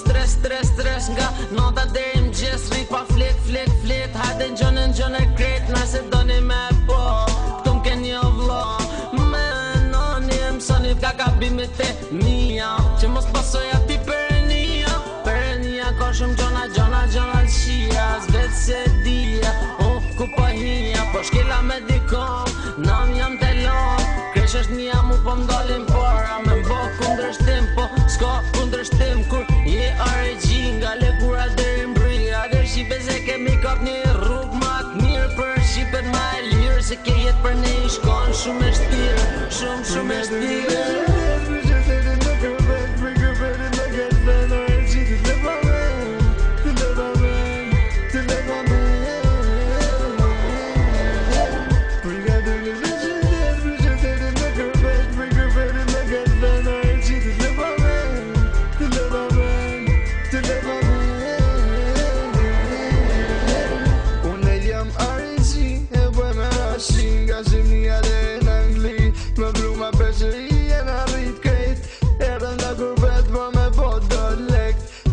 stres nga nota deri m'gjes rri pa flet hajde n'gjon e kret nëse doni me po këtu m'keni o vlla me noni mësoni ka gabimet e mia që mos pasoj ati perenia ka shumë gjona t'shia s'vet se dia ku po hija po shkela me dikon nam jam te lon kresh është mia mu po m'dalin para me m'bo kundrështim po s'ka kundrështim kur je RG nga lekura deri m'bria dhe shqipe se kemi kap një rrug ma t'mirë për shqipet ma e lirë se ke jet për ne i shkon shumë e shtirë shumë e shtirë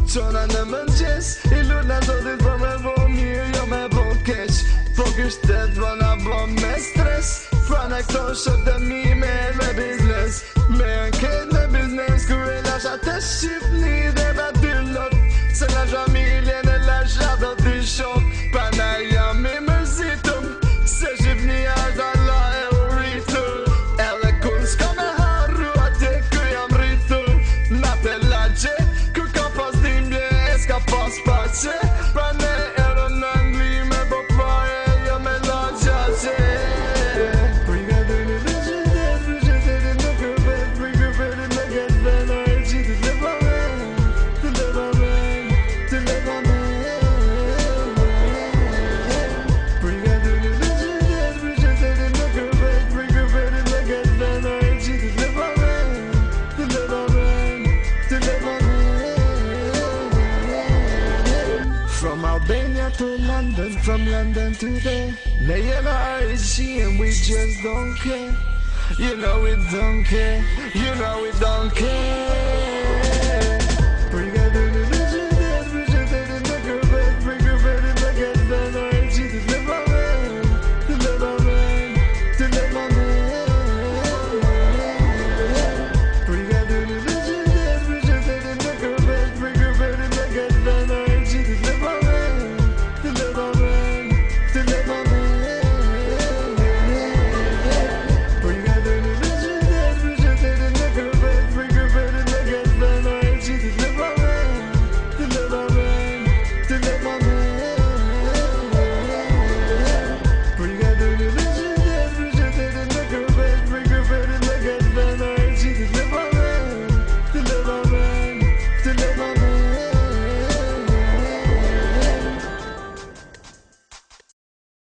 Qona në mëngjes, i luna zotit për me bo mirë, jo me bo keq Po kështet vëna bo me stres, frana këto shët e mi me biznes Me anket me biznes, kur e lasha të shqipni dhe ba dy lot Se nga familje në lasha do t'i shok, pa na jam i mërzitum Se shqipni ashtë Allah e rritur, edhe kur s'ka me harru atje ku jam rritur Na te lagje, pas pace, pra ne ero në Angli me bo pare, jo me lagjace Brigadën e dhe qytet në kërbet në këtë në e qitit të leva men Brigadën e dhe qytet në kërbet në këtë në e qitit të leva From Albania to London, from London to there Ne jena RG and we just don't care You know we don't care, you know we don't care